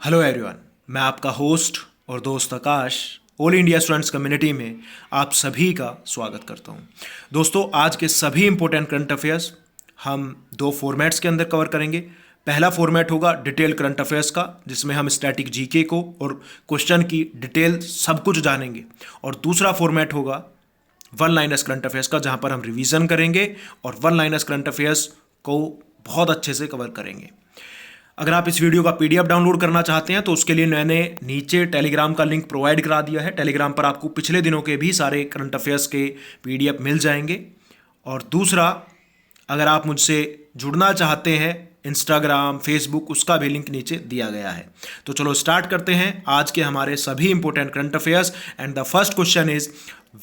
Hello everyone, मैं आपका host और दोस्त आकाश ऑल इंडिया स्टूडेंट्स कम्युनिटी में आप सभी का स्वागत करता हूं। दोस्तों, आज के सभी इंपॉर्टेंट करंट अफेयर्स हम दो फॉर्मेट्स के अंदर कवर करेंगे। पहला फॉर्मेट होगा डिटेल करंट अफेयर्स का, जिसमें हम स्टैटिक जीके को और क्वेश्चन की डिटेल सब कुछ जानेंगे। और दूसरा फॉर्मेट होगा वन लाइनर्स करंट अफेयर्स का, जहां पर हम रिवीजन करेंगे और वन लाइनर्स करंट अफेयर्स को बहुत अच्छे से कवर करेंगे। अगर आप इस वीडियो का पीडीएफ डाउनलोड करना चाहते हैं तो उसके लिए मैंने नीचे टेलीग्राम का लिंक प्रोवाइड करा दिया है। टेलीग्राम पर आपको पिछले दिनों के भी सारे करंट अफेयर्स के पीडीएफ मिल जाएंगे। और दूसरा, अगर आप मुझसे जुड़ना चाहते हैं इंस्टाग्राम, फेसबुक, उसका भी लिंक नीचे दिया गया है। तो चलो स्टार्ट करते हैं आज के हमारे सभी important current affairs. And the first question is,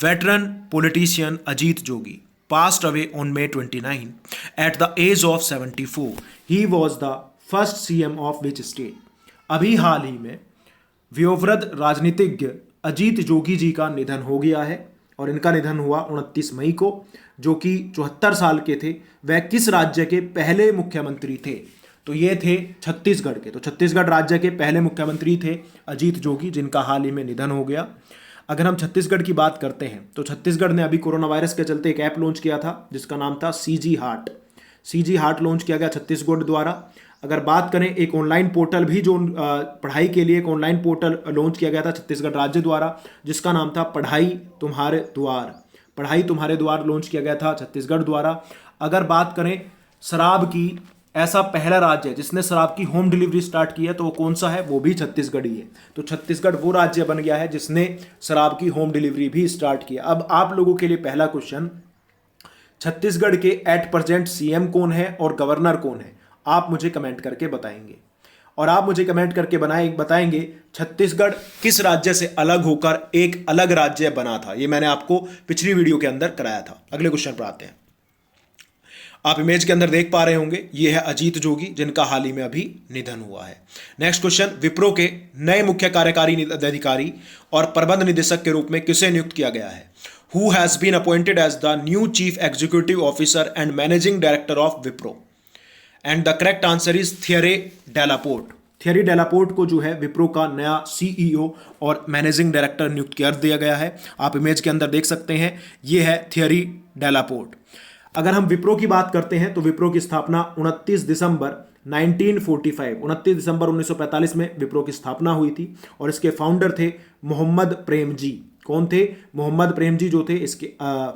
veteran politician Ajit Jogi passed away on May 29 at the age of 74. He was the first CM of which state. अभी हाल ही में वयोवृद्ध राजनीतिज्ञ अजीत जोगी जी का निधन हो गया है और इनका निधन हुआ 29 मई को, जो कि 74 साल के थे। वह किस राज्य के पहले मुख्यमंत्री थे? तो ये थे छत्तीसगढ़ के। तो छत्तीसगढ़ राज्य के पहले मुख्यमंत्री थे अजीत जोगी, जिनका हाल ही में निधन हो गया। अगर हम छत्तीसगढ़ की बात करते हैं तो छत्तीसगढ़ ने अभी कोरोना वायरस के चलते एक ऐप लॉन्च किया था जिसका नाम था CG heart. CG heart launch किया गया छत्तीसगढ़ द्वारा। अगर बात करें, एक ऑनलाइन पोर्टल भी जो पढ़ाई के लिए एक ऑनलाइन पोर्टल लॉन्च किया गया था छत्तीसगढ़ राज्य द्वारा, जिसका नाम था पढ़ाई तुम्हारे द्वार। पढ़ाई तुम्हारे द्वार लॉन्च किया गया था छत्तीसगढ़ द्वारा। अगर बात करें शराब की, ऐसा पहला राज्य है जिसने शराब की होम डिलीवरी स्टार्ट की है, तो वो कौन सा है? वो भी छत्तीसगढ़ ही है। तो छत्तीसगढ़ वो राज्य बन गया है जिसने शराब की होम डिलीवरी भी स्टार्ट किया। अब आप लोगों के लिए पहला क्वेश्चन, छत्तीसगढ़ के एट प्रेजेंट सीएम कौन है और गवर्नर कौन है? आप मुझे कमेंट करके बताएंगे। और आप मुझे कमेंट करके बताएंगे छत्तीसगढ़ किस राज्य से अलग होकर एक अलग राज्य बना था। ये मैंने आपको पिछली वीडियो के अंदर कराया था। अगले क्वेश्चन पर आते हैं। आप इमेज के अंदर देख पा रहे होंगे, ये है अजीत जोगी, जिनका हाल ही में अभी निधन हुआ है। नेक्स्ट क्वेश्चन, विप्रो के नए मुख्य कार्यकारी अधिकारी और प्रबंध निदेशक के रूप में किसे नियुक्त किया गया है? Who has been appointed as the new chief executive officer and managing director of Wipro? And the correct answer is Thierry Delaporte. Thierry Delaporte को जो है विप्रो का नया सीईओ और मैनेजिंग डायरेक्टर नियुक्त कर दिया गया है। आप इमेज के अंदर देख सकते हैं, ये है थियरी डेलापोर्ट। अगर हम विप्रो की बात करते हैं तो विप्रो की स्थापना 29 दिसंबर 1945 में विप्रो की स्थापना हुई थी और इसके फाउंडर थे मोहम्मद प्रेम जी। कौन थे? मोहम्मद प्रेम जी जो थे इसके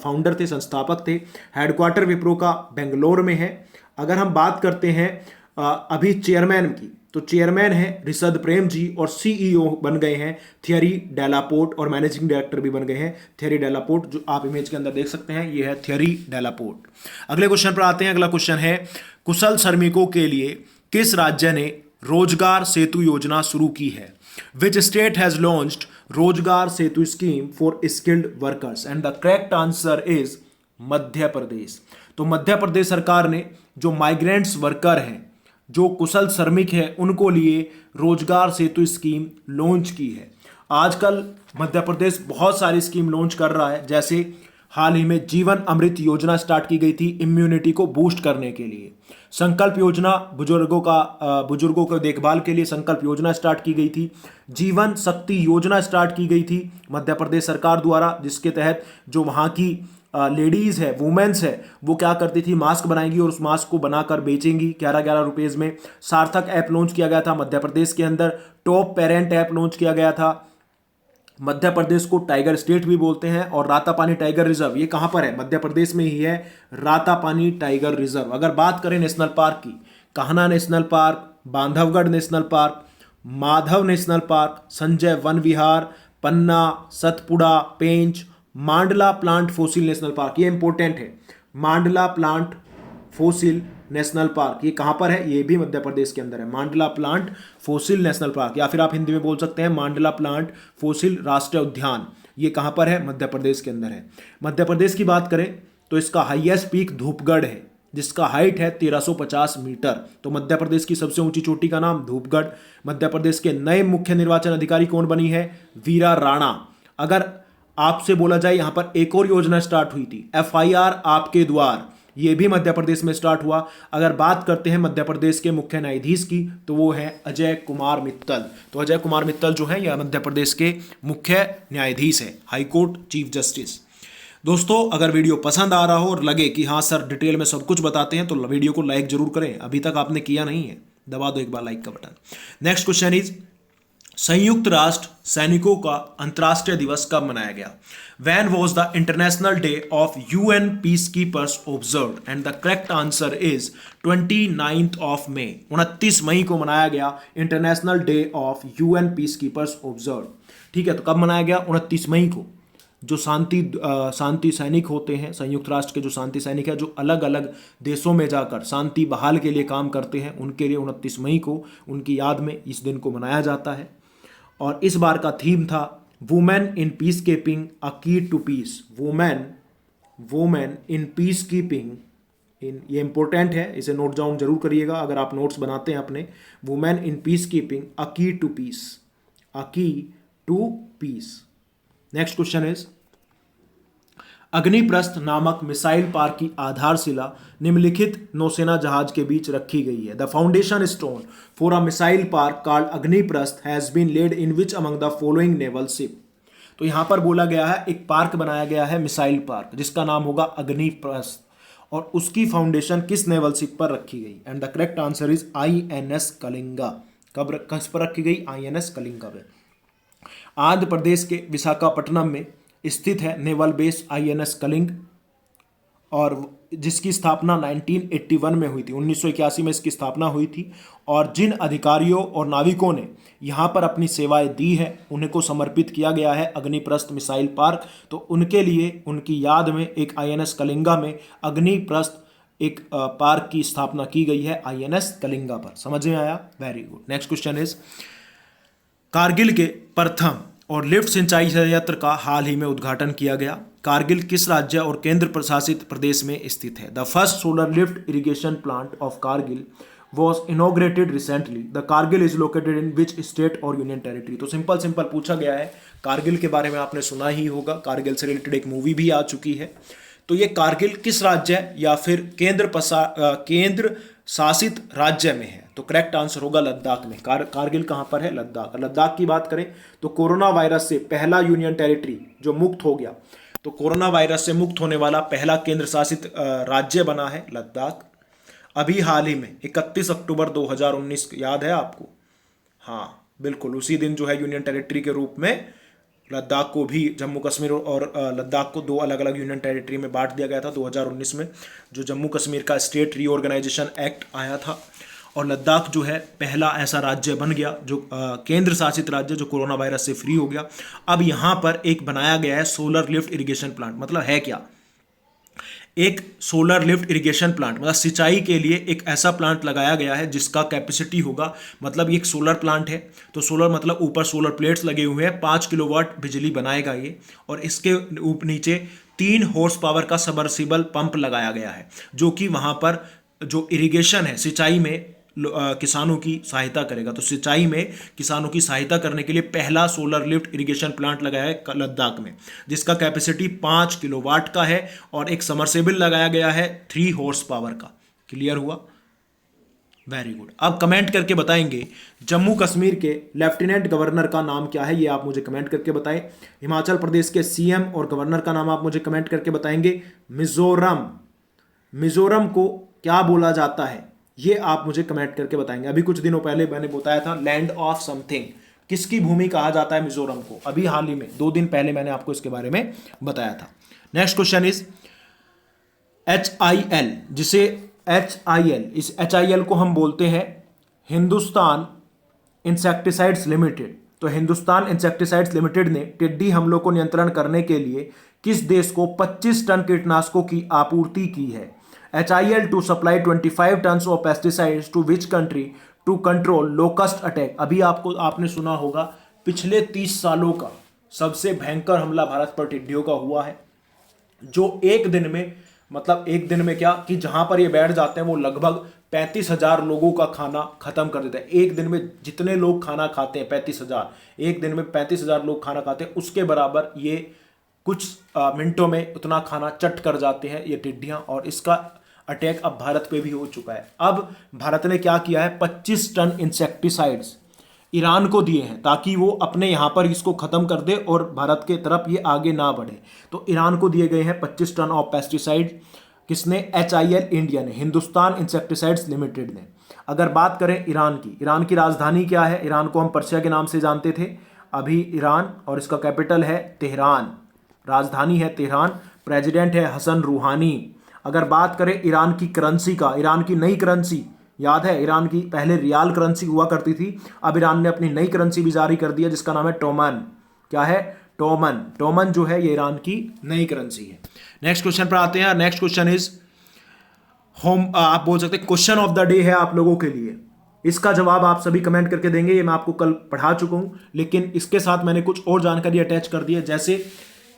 फाउंडर थे, संस्थापक थे। हेडक्वार्टर विप्रो का बेंगलोर में है। अगर हम बात करते हैं अभी चेयरमैन की, तो चेयरमैन है ऋषद प्रेम जी और सीईओ बन गए हैं थियरी डेलापोर्ट और मैनेजिंग डायरेक्टर भी बन गए हैं थियरी डेलापोर्ट, जो आप इमेज के अंदर देख सकते हैं। ये है थियरी डेलापोर्ट। अगले क्वेश्चन पर आते हैं। अगला क्वेश्चन है, कुशल श्रमिकों के लिए किस राज्य ने रोजगार सेतु योजना शुरू की है? Which state has launched Rozgar Setu scheme for skilled workers? And the correct answer is Madhya Pradesh. तो मध्य प्रदेश सरकार ने जो माइग्रेंट्स वर्कर हैं, जो कुशल श्रमिक हैं, उनको लिए रोजगार सेतु स्कीम लॉन्च की है। आजकल मध्य प्रदेश बहुत सारी स्कीम लॉन्च कर रहा है, जैसे हाल ही में जीवन अमृत योजना स्टार्ट की गई थी इम्यूनिटी को बूस्ट करने के लिए। संकल्प योजना बुजुर्गों को देखभाल के लिए संकल्प योजना स्टार्ट की गई थी। जीवन शक्ति योजना स्टार्ट की गई थी मध्य प्रदेश सरकार द्वारा, जिसके तहत जो वहाँ की लेडीज़ है, वुमेन्स है, वो क्या करती थी, मास्क बनाएंगी और उस मास्क को बनाकर बेचेंगी 11-11 रुपीज़ में। सार्थक ऐप लॉन्च किया गया था मध्य प्रदेश के अंदर। टॉप पेरेंट ऐप लॉन्च किया गया था। मध्य प्रदेश को टाइगर स्टेट भी बोलते हैं। और रातापानी टाइगर रिजर्व, ये कहाँ पर है? मध्य प्रदेश में ही है रातापानी टाइगर रिजर्व। अगर बात करें नेशनल पार्क की, Kanha national park, Bandhavgarh national park, Madhav national park, Sanjay Van Vihar, Panna, Satpura, Pench, Mandla plant fossil national park. ये इंपॉर्टेंट है, Mandla plant fossil national park. ये कहाँ पर है? ये भी मध्य प्रदेश के अंदर है, Mandla plant fossil national park, या फिर आप हिंदी में बोल सकते हैं मांडला प्लांट फोसिल राष्ट्रीय उद्यान। ये कहाँ पर है? मध्य प्रदेश के अंदर है। मध्य प्रदेश की बात करें तो इसका हाईएस्ट पीक धूपगढ़ है, जिसका हाइट है 1350 मीटर। तो मध्य प्रदेश की सबसे ऊंची चोटी का नाम धूपगढ़। मध्य प्रदेश के नए मुख्य निर्वाचन अधिकारी कौन बनी है? वीरा राणा। अगर आपसे बोला जाए, यहाँ पर एक और योजना स्टार्ट हुई थी, FIR आपके द्वार। ये भी मध्य प्रदेश में स्टार्ट हुआ। अगर बात करते हैं मध्य प्रदेश के मुख्य न्यायाधीश की तो वो है अजय कुमार मित्तल। तो अजय कुमार मित्तल जो है यह मध्य प्रदेश के मुख्य न्यायाधीश है, हाईकोर्ट चीफ जस्टिस। दोस्तों अगर वीडियो पसंद आ रहा हो और लगे कि हाँ सर डिटेल में सब कुछ बताते हैं तो वीडियो को लाइक जरूर करें। अभी तक आपने किया नहीं है, दबा दो एक बार लाइक का बटन। नेक्स्ट क्वेश्चन इज, संयुक्त राष्ट्र सैनिकों का अंतर्राष्ट्रीय दिवस कब मनाया गया? When was the International Day of UN Peacekeepers observed? And the correct answer is 29th of May। 29 मई को मनाया गया international day of UN Peacekeepers observed। ठीक है, तो कब मनाया गया? 29 मई को। जो शांति सैनिक होते हैं, संयुक्त राष्ट्र के जो शांति सैनिक है, जो अलग अलग देशों में जाकर शांति बहाल के लिए काम करते हैं, उनके लिए 29 मई को उनकी याद में इस दिन को मनाया जाता है। और इस बार का थीम था women in peacekeeping a key to peace. Women in peacekeeping in, ये इंपॉर्टेंट है, इसे नोट डाउन जरूर करिएगा अगर आप नोट्स बनाते हैं अपने। Women in peacekeeping a key to peace, a key to peace. Next question is, Agniprastha नामक मिसाइल पार्क की आधारशिला निम्नलिखित नौसेना जहाज के बीच रखी गई है। The foundation stone for a missile park called Agniprastha has been laid in which among the following naval ship. तो यहां पर बोला गया है एक पार्क बनाया गया है मिसाइल पार्क जिसका नाम होगा अग्निप्रस्थ, और उसकी फाउंडेशन किस नेवल शिप पर रखी गई? And the correct answer is INS Kalinga. किस पर रखी गई? INS कलिंगा पे। आंध्र प्रदेश के विशाखापट्टनम में स्थित है नेवल बेस INS कलिंग, और जिसकी स्थापना 1981 में हुई थी। 1981 में इसकी स्थापना हुई थी। और जिन अधिकारियों और नाविकों ने यहाँ पर अपनी सेवाएं दी है उन्हें को समर्पित किया गया है अग्निप्रस्थ मिसाइल पार्क। तो उनके लिए उनकी याद में एक INS कलिंगा में अग्निप्रस्थ एक पार्क की स्थापना की गई है INS कलिंगा पर। समझ में आया? Very good. Next question is, Kargil के प्रथम और लिफ्ट सिंचाई संयंत्र का हाल ही में उद्घाटन किया गया। कारगिल किस राज्य और केंद्र प्रशासित प्रदेश में स्थित है? The first solar lift irrigation plant of Kargil was inaugurated recently. The Kargil is located in which state और यूनियन टेरिटरी। तो सिंपल पूछा गया है। कारगिल के बारे में आपने सुना ही होगा, कारगिल से रिलेटेड एक मूवी भी आ चुकी है। तो ये कारगिल किस राज्य या फिर केंद्र शासित राज्य में है? तो करेक्ट आंसर होगा लद्दाख में। कारगिल कहां पर है? लद्दाख। लद्दाख की बात करें तो कोरोना वायरस से पहला यूनियन टेरिटरी जो मुक्त हो गया, तो कोरोना वायरस से मुक्त होने वाला पहला केंद्र शासित राज्य बना है लद्दाख। अभी हाल ही में 31 अक्टूबर 2019, याद है आपको? हाँ बिल्कुल, उसी दिन जो है यूनियन टेरिटरी के रूप में लद्दाख को भी, जम्मू कश्मीर और लद्दाख को दो अलग अलग यूनियन टेरिटरी में बांट दिया गया था 2019 में, जो जम्मू कश्मीर का स्टेट रीऑर्गेनाइजेशन एक्ट आया था। और लद्दाख जो है पहला ऐसा राज्य बन गया जो केंद्र शासित राज्य जो कोरोना वायरस से फ्री हो गया। अब यहाँ पर एक बनाया गया है सोलर लिफ्ट इरिगेशन प्लांट। मतलब है क्या? एक सोलर लिफ्ट इरिगेशन प्लांट मतलब सिंचाई के लिए एक ऐसा प्लांट लगाया गया है जिसका कैपेसिटी होगा, मतलब ये एक सोलर प्लांट है, तो सोलर मतलब ऊपर सोलर प्लेट्स लगे हुए हैं, 5 किलोवाट बिजली बनाएगा ये। और इसके नीचे 3 हॉर्स पावर का सबमर्सिबल पंप लगाया गया है जो कि वहाँ पर जो इरिगेशन है, सिंचाई में किसानों की सहायता करेगा। तो सिंचाई में किसानों की सहायता करने के लिए पहला सोलर लिफ्ट इरिगेशन प्लांट लगाया है लद्दाख में, जिसका कैपेसिटी 5 किलोवाट का है और एक समरसेबल लगाया गया है 3 हॉर्स पावर का। क्लियर हुआ? Very good. अब कमेंट करके बताएंगे जम्मू कश्मीर के लेफ्टिनेंट गवर्नर का नाम क्या है, ये आप मुझे कमेंट करके बताएं। हिमाचल प्रदेश के CM और गवर्नर का नाम आप मुझे कमेंट करके बताएंगे। मिजोरम को क्या बोला जाता है, ये आप मुझे कमेंट करके बताएंगे। अभी कुछ दिनों पहले मैंने बताया था लैंड ऑफ समथिंग, किसकी भूमि कहा जाता है मिजोरम को? अभी हाल ही में 2 दिन पहले मैंने आपको इसके बारे में बताया था। नेक्स्ट क्वेश्चन इज HIL, जिसे HIL, इस HIL को हम बोलते हैं हिंदुस्तान इंसेक्टिसाइड्स लिमिटेड। तो हिंदुस्तान इंसेक्टिसाइड्स लिमिटेड ने टिड्डी हमलों को नियंत्रण करने के लिए किस देश को 25 टन कीटनाशकों की आपूर्ति की है? HIL to supply 25 tons of pesticides to which country to control locust attack। अभी आपने सुना होगा पिछले 30 सालों का सबसे भयंकर हमला भारत पर टिड्डियों का हुआ है, जो एक दिन में, मतलब एक दिन में क्या कि जहां पर ये बैठ जाते हैं वो लगभग 35,000 लोगों का खाना खत्म कर देते हैं। एक दिन में जितने लोग खाना खाते हैं 35,000, एक दिन में 35,000 लोग खाना खाते हैं, उसके बराबर ये कुछ मिनटों में उतना खाना चट कर जाते हैं ये टिड्डियां। और इसका अटैक अब भारत पे भी हो चुका है। अब भारत ने क्या किया है, 25 टन इंसेक्टिसाइड्स ईरान को दिए हैं ताकि वो अपने यहाँ पर इसको ख़त्म कर दे और भारत के तरफ ये आगे ना बढ़े। तो ईरान को दिए गए हैं 25 टन ऑफ पेस्टिसाइड। किसने? HIL इंडिया ने, हिंदुस्तान इंसेक्टिसाइड्स लिमिटेड ने। अगर बात करें ईरान की राजधानी क्या है? ईरान को हम पर्शिया के नाम से जानते थे, अभी ईरान, और इसका कैपिटल है तेहरान, राजधानी है तेहरान, प्रेसिडेंट है हसन रूहानी। अगर बात करें ईरान की करेंसी का, ईरान की नई करेंसी, याद है ईरान की पहले रियाल करेंसी हुआ करती थी, अब ईरान ने अपनी नई करेंसी भी जारी कर दी है जिसका नाम है टोमन। क्या है? टोमन। टोमन जो है ये ईरान की नई करेंसी है। नेक्स्ट क्वेश्चन पर आते हैं। नेक्स्ट क्वेश्चन इज होम, आप बोल सकते हैं क्वेश्चन ऑफ द डे है आप लोगों के लिए। इसका जवाब आप सभी कमेंट करके देंगे, ये मैं आपको कल पढ़ा चुका हूं, लेकिन इसके साथ मैंने कुछ और जानकारी अटैच कर दी है। जैसे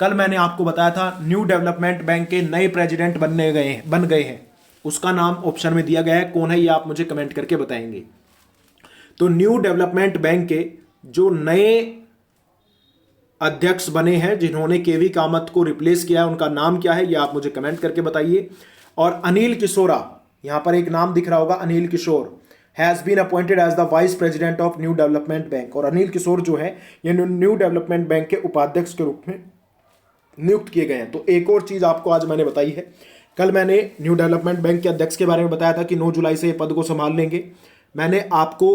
कल मैंने आपको बताया था न्यू डेवलपमेंट बैंक के नए प्रेसिडेंट बन गए हैं, उसका नाम ऑप्शन में दिया गया है, कौन है ये आप मुझे कमेंट करके बताएंगे। तो न्यू डेवलपमेंट बैंक के जो नए अध्यक्ष बने हैं, जिन्होंने केवी कामत को रिप्लेस किया है, उनका नाम क्या है ये आप मुझे कमेंट करके बताइए। और अनिल किशोरा, यहां पर एक नाम दिख रहा होगा, Anil Kishore has been appointed as the vice president of new development bank. और अनिल किशोर जो है ये न्यू डेवलपमेंट बैंक के उपाध्यक्ष के रूप में नियुक्त किए गए हैं। तो एक और चीज आपको आज मैंने बताई है, कल मैंने न्यू डेवलपमेंट बैंक के अध्यक्ष के बारे में बताया था कि 9 जुलाई से ये पद को संभाल लेंगे। मैंने आपको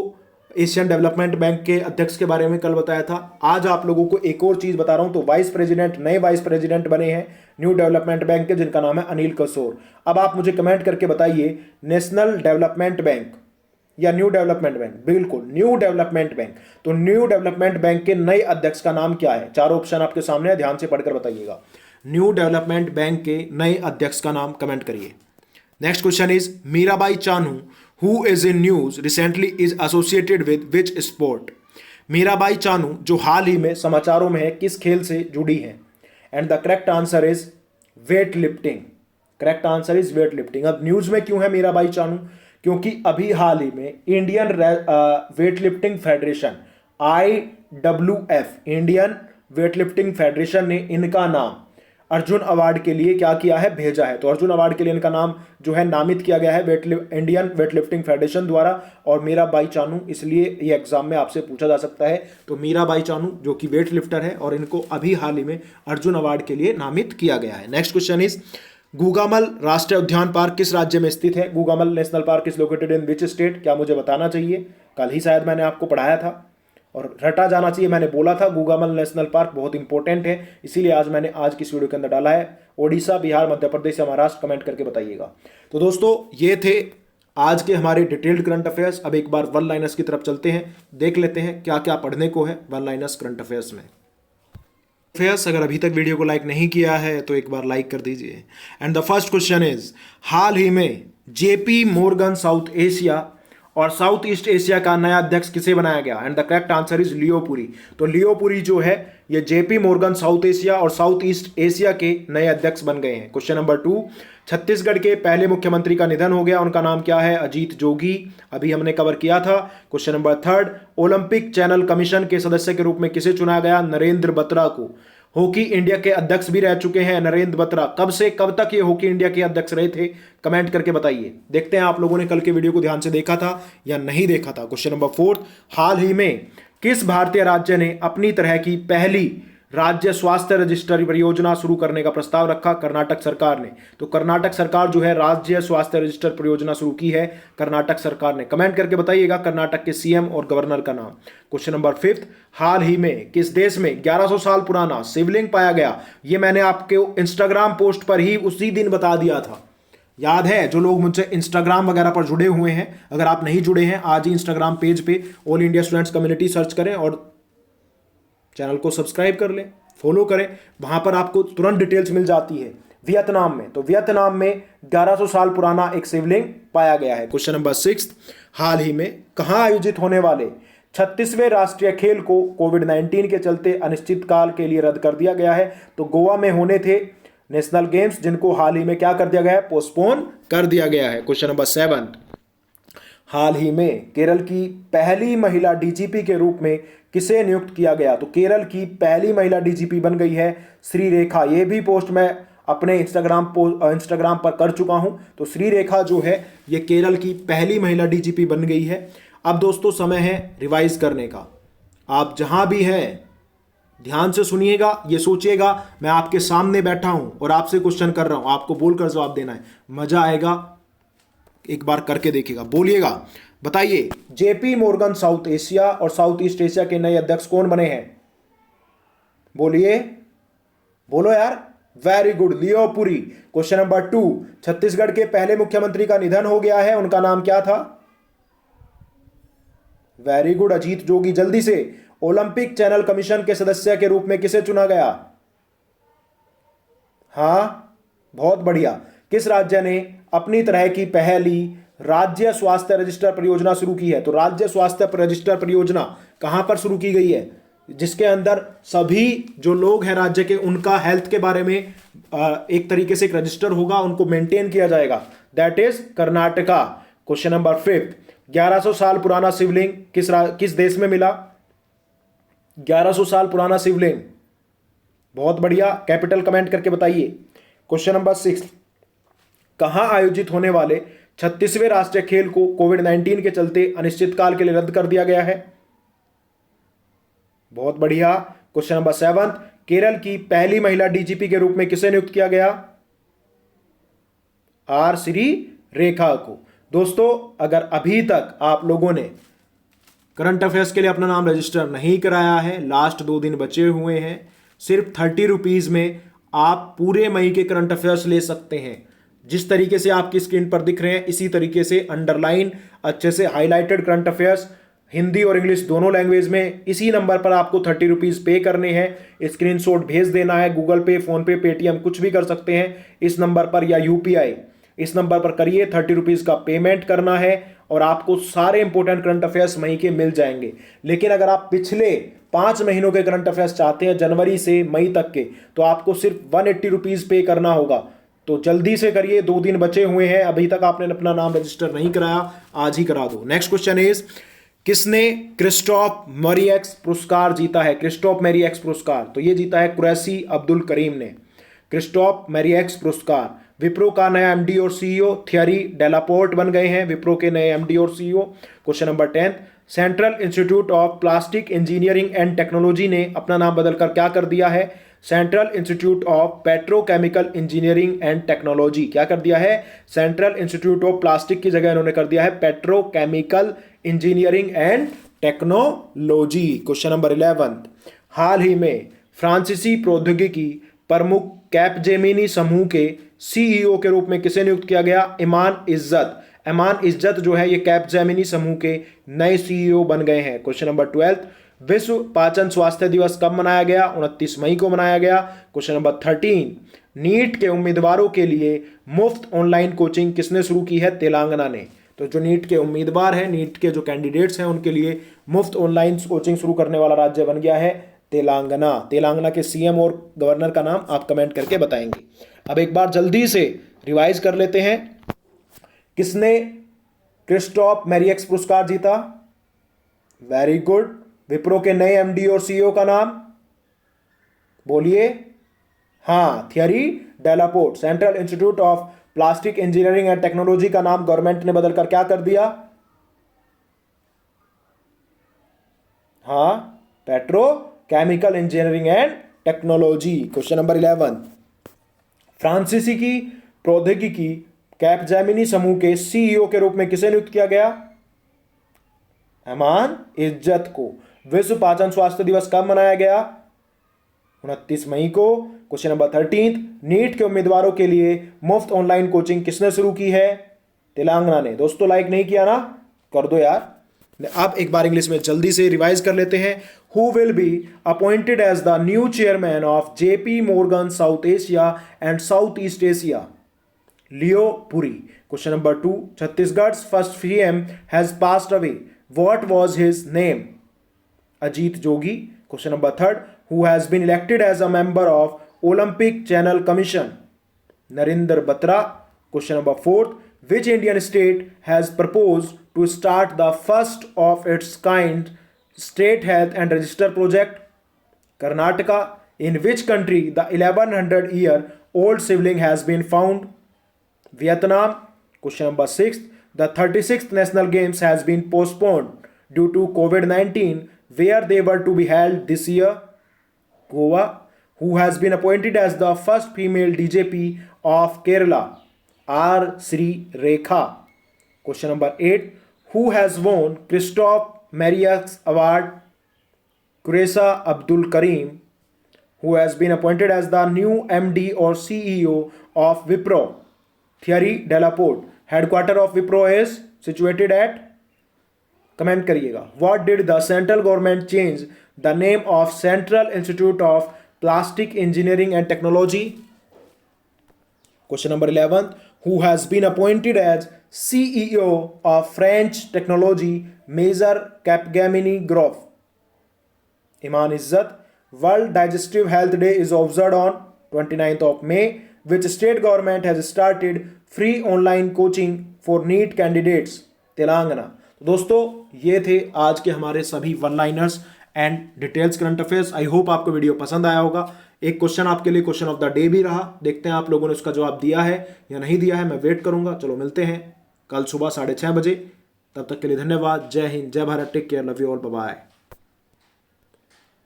एशियन डेवलपमेंट बैंक के अध्यक्ष के बारे में कल बताया था। आज आप लोगों को एक और चीज बता रहा हूं। तो नए वाइस प्रेसिडेंट बने हैं न्यू डेवलपमेंट बैंक के, जिनका नाम है अनिल किशोर। अब आप मुझे कमेंट करके बताइए, नेशनल डेवलपमेंट बैंक या न्यू डेवलपमेंट बैंक? बिल्कुल न्यू डेवलपमेंट बैंक। तो न्यू डेवलपमेंट बैंक के नए अध्यक्ष का नाम क्या है? चारों ऑप्शन आपके सामने है, ध्यान से पढ़कर बताइएगा। न्यू डेवलपमेंट बैंक के नए अध्यक्ष का नाम कमेंट करिए। Next question is Mirabai Chanu who is in news recently is associated with which sport? Mirabai Chanu जो हाल ही में समाचारों में है, किस खेल से जुड़ी है? And the correct answer is weight lifting. Correct answer is weight lifting. अब न्यूज में क्यों है मीराबाई चानू? क्योंकि अभी हाल ही में Indian weight lifting federation IWF, Indian weight lifting federation ने इनका नाम अर्जुन अवार्ड के लिए क्या किया है? भेजा है। तो अर्जुन अवार्ड के लिए इनका नाम जो है नामित किया गया है इंडियन वेट लिफ्टिंग फेडरेशन द्वारा। और मीराबाई चानू, इसलिए ये एग्जाम में आपसे पूछा जा सकता है। तो मीराबाई चानू जो कि वेट लिफ्टर है और इनको अभी हाल ही में अर्जुन अवार्ड के लिए नामित किया गया है। नेक्स्ट क्वेश्चन इज गुगामल राष्ट्रीय उद्यान पार्क किस राज्य में स्थित है? Gugamal national park is located in which state? क्या मुझे बताना चाहिए? कल ही शायद मैंने आपको पढ़ाया था और रटा जाना चाहिए। मैंने बोला था गुगामल नेशनल पार्क बहुत इंपॉर्टेंट है, इसीलिए आज मैंने आज की इस वीडियो के अंदर डाला है। ओडिशा, बिहार, मध्य प्रदेश या महाराष्ट्र? कमेंट करके बताइएगा। तो दोस्तों ये थे आज के हमारे डिटेल्ड करंट अफेयर्स। अब एक बार वन लाइनर्स की तरफ चलते हैं, देख लेते हैं क्या क्या पढ़ने को है वन लाइनर्स करंट अफेयर्स में। अगर अभी तक वीडियो को लाइक नहीं किया है तो एक बार लाइक कर दीजिए। And the first question is हाल ही में JP मोर्गन साउथ एशिया और साउथ ईस्ट एशिया का नया अध्यक्ष किसे बनाया गया? And the correct answer is Leo Puri. तो लियो पुरी जो है ये JP मोर्गन साउथ एशिया और साउथ ईस्ट एशिया के नए अध्यक्ष बन गए हैं। क्वेश्चन नंबर 2, छत्तीसगढ़ के पहले मुख्यमंत्री का निधन हो गया, उनका नाम क्या है? अजीत जोगी, अभी हमने कवर किया था। Question number 3, Olympic channel commission के सदस्य के रूप में किसे चुना गया? नरेंद्र बत्रा को। हॉकी इंडिया के अध्यक्ष भी रह चुके हैं नरेंद्र बत्रा। कब से कब तक ये हॉकी इंडिया के अध्यक्ष रहे थे? कमेंट करके बताइए। देखते हैं आप लोगों ने कल के वीडियो को ध्यान से देखा था या नहीं देखा था। क्वेश्चन नंबर 4, हाल ही में किस भारतीय राज्य ने अपनी तरह की पहली राज्य स्वास्थ्य रजिस्टर परियोजना शुरू करने का प्रस्ताव रखा? कर्नाटक सरकार ने। तो कर्नाटक सरकार जो है राज्य स्वास्थ्य रजिस्टर परियोजना शुरू की है कर्नाटक सरकार ने। कमेंट करके बताइएगा कर्नाटक के CM और गवर्नर का नाम। क्वेश्चन नंबर 5, हाल ही में किस देश में 1100 साल पुराना शिवलिंग पाया गया? ये मैंने आपके इंस्टाग्राम पोस्ट पर ही उसी दिन बता दिया था, याद है? जो लोग मुझसे इंस्टाग्राम वगैरह पर जुड़े हुए हैं, अगर आप नहीं जुड़े हैं आज ही इंस्टाग्राम पेज पे all India students community search करें और चैनल को सब्सक्राइब कर लें, फॉलो करें। वहां पर आपको तुरंत डिटेल्स मिल जाती है। वियतनाम में, तो वियतनाम में 1100 साल पुराना एक शिवलिंग पाया गया है। क्वेश्चन नंबर 6, हाल ही में कहां आयोजित होने वाले 36वें राष्ट्रीय खेल को कोविड-19 के चलते अनिश्चित काल के लिए रद्द कर दिया गया है? तो गोवा में होने थे नेशनल गेम्स, जिनको हाल ही में क्या कर दिया गया है? पोस्टपोन कर दिया गया है। क्वेश्चन नंबर 7, हाल ही में केरल की पहली महिला DGP के रूप में किसे नियुक्त किया गया? तो केरल की पहली महिला DGP बन गई है श्रीरेखा। ये भी पोस्ट मैं अपने इंस्टाग्राम पर कर चुका हूं। तो श्रीरेखा जो है ये केरल की पहली महिला डीजीपी बन गई है। अब दोस्तों समय है रिवाइज करने का। आप जहां भी हैं ध्यान से सुनिएगा, ये सोचिएगा मैं आपके सामने बैठा हूं और आपसे क्वेश्चन कर रहा हूं, आपको बोलकर जवाब देना है, मजा आएगा। एक बार करके देखिएगा, बोलिएगा। बताइए, जेपी मॉर्गन साउथ एशिया और साउथ ईस्ट एशिया के नए अध्यक्ष कौन बने हैं? बोलिए, बोलो यार। वेरी गुड, लियो पुरी। क्वेश्चन नंबर 2, छत्तीसगढ़ के पहले मुख्यमंत्री का निधन हो गया है, उनका नाम क्या था? Very good, Ajit Jogi. जल्दी से, ओलंपिक चैनल कमीशन के सदस्य के रूप में किसे चुना गया? हां, बहुत बढ़िया। किस राज्य ने अपनी तरह की पहली राज्य स्वास्थ्य रजिस्टर परियोजना शुरू की है? तो राज्य स्वास्थ्य रजिस्टर परियोजना कहां पर शुरू की गई है? जिसके अंदर सभी जो लोग हैं राज्य के, उनका हेल्थ के बारे में एक तरीके से एक रजिस्टर होगा, उनको मेंटेन किया जाएगा। That is Karnataka. Question number 5, 1100 साल पुराना शिवलिंग किस देश में मिला? 1100 साल पुराना शिवलिंग, बहुत बढ़िया। कैपिटल कमेंट करके बताइए। क्वेश्चन नंबर 6, कहां आयोजित होने वाले 36वें राष्ट्रीय खेल को कोविड-19 के चलते अनिश्चितकाल के लिए रद्द कर दिया गया है? बहुत बढ़िया। क्वेश्चन नंबर 7, केरल की पहली महिला डीजीपी के रूप में किसे नियुक्त किया गया? आर श्रीरेखा को। दोस्तों, अगर अभी तक आप लोगों ने करंट अफेयर्स के लिए अपना नाम रजिस्टर नहीं कराया है, लास्ट 2 दिन बचे हुए हैं, सिर्फ 30 रुपीज में आप पूरे मई के करंट अफेयर्स ले सकते हैं। जिस तरीके से आपकी स्क्रीन पर दिख रहे हैं, इसी तरीके से अंडरलाइन, अच्छे से हाईलाइटेड करंट अफेयर्स हिंदी और इंग्लिश दोनों लैंग्वेज में, इसी नंबर पर आपको 30 रुपीज पे करने हैं। स्क्रीनशॉट भेज देना है, गूगल पे, फोन पे, पेटीएम कुछ भी कर सकते हैं इस नंबर पर, या यूपीआई इस नंबर पर करिए। 30 रुपीज का पेमेंट करना है और आपको सारे इंपॉर्टेंट करंट अफेयर्स मई के मिल जाएंगे। लेकिन अगर आप पिछले 5 महीनों के करंट अफेयर्स चाहते हैं, जनवरी से मई तक के, तो आपको सिर्फ 180 रुपीज पे करना होगा। तो जल्दी से करिए, 2 दिन बचे हुए हैं। अभी तक आपने अपना नाम रजिस्टर नहीं कराया, आज ही करा दो। नेक्स्ट क्वेश्चन इज, किसने क्रिस्टोफ मैरियक्स पुरस्कार जीता है? क्रिस्टोफ मैरियक्स पुरस्कार, तो ये जीता है कुरैशी अब्दुल करीम ने। क्रिस्टोफ मैरियक्स पुरस्कार। विप्रो का नया एमडी और सीईओ थियरी डेलापोर्ट बन गए हैं, विप्रो के नए एमडी और CEO. Question number 10, central institute of plastic engineering and technology ने अपना नाम बदलकर क्या कर दिया है? Central institute of petrochemical engineering and technology. क्या कर दिया है? सेंट्रल इंस्टीट्यूट ऑफ प्लास्टिक की जगह इन्होंने कर दिया है petrochemical engineering and technology. Question number 11, हाल ही में फ्रांसीसी प्रौद्योगिकी प्रमुख कैपजेमिनी समूह के सीईओ के रूप में किसे नियुक्त किया गया? इमान इज्जत। इमान इज्जत जो है ये कैपजेमिनी समूह के नए सीईओ बन गए हैं। क्वेश्चन नंबर 12, विश्व पाचन स्वास्थ्य दिवस कब मनाया गया? 29 मई को मनाया गया। क्वेश्चन नंबर 13, नीट के उम्मीदवारों के लिए मुफ्त ऑनलाइन कोचिंग किसने शुरू की है? तेलंगाना ने। तो जो नीट के उम्मीदवार हैं, नीट के जो कैंडिडेट्स हैं, उनके लिए मुफ्त ऑनलाइन कोचिंग शुरू करने वाला राज्य बन गया है तेलंगाना। तेलंगाना के सीएम और गवर्नर का नाम आप कमेंट करके बताएंगे। अब एक बार जल्दी से रिवाइज कर लेते हैं, किसने क्रिस्टोफ मैरियक्स पुरस्कार जीता? Very good. विप्रो के नए एमडी और सीईओ का नाम बोलिए। हाँ, theory डेलापोर्ट। Central institute of plastic engineering and technology का नाम गवर्नमेंट ने बदलकर क्या कर दिया? हाँ, petrochemical engineering and technology. Question number 11, फ्रांसीसी की प्रौद्योगिकी कैपजेमिनी समूह के सीईओ के रूप में किसे नियुक्त किया गया? इमान इज्जत को। विश्व पाचन स्वास्थ्य दिवस कब मनाया गया? 29 मई को। क्वेश्चन नंबर 13, नीट के उम्मीदवारों के लिए मुफ्त ऑनलाइन कोचिंग किसने शुरू की है? तेलंगाना ने। दोस्तों लाइक नहीं किया ना, कर दो यार। अब एक बार इंग्लिश में जल्दी से रिवाइज कर लेते हैं। Who will be appointed as the new chairman of JP Morgan South Asia and South east Asia? Leo Puri. Question number 2, Chhattisgarh first CM has passed away, what was his name? Ajit Jogi. Question number 3, who has been elected as a member of Olympic Channel Commission? Narinder Batra. Question number 4, which Indian state has proposed to start the first of its kind state health and register project? Karnataka. In which country the 1100 year old sibling has been found? Vietnam. Question number 6. The 36th National Games has been postponed due to COVID-19, where they were to be held this year. Goa. Who has been appointed as the first female DJP of Kerala? R. Sri Rekha. Question number 8. Who has won Christoph Marias Award? Quresa Abdul Karim. Who has been appointed as the new MD or CEO of Wipro? Thierry Delaporte. Headquarter of Wipro is situated at, comment करिएगा. What did the central government change the name of Central Institute of Plastic Engineering and Technology? Question number 11. Who has been appointed as CEO of French technology major Capgemini Group? Iman Izzat. World Digestive Health Day is observed on 29th of May. Which state government has started free online coaching for NEET candidates? Telangana. तो दोस्तों ये थे आज के हमारे सभी one liners and details current affairs. I hope आपको video पसंद आया होगा. एक क्वेश्चन आपके लिए क्वेश्चन ऑफ द डे भी रहा. देखते हैं आप लोगों ने उसका जवाब दिया है या नहीं दिया है. मैं वेट करूंगा. चलो मिलते हैं कल सुबह 6:30 बजे. तब तक के लिए धन्यवाद. जय हिंद, जय Bharat. Take care. Love you all. Bye bye.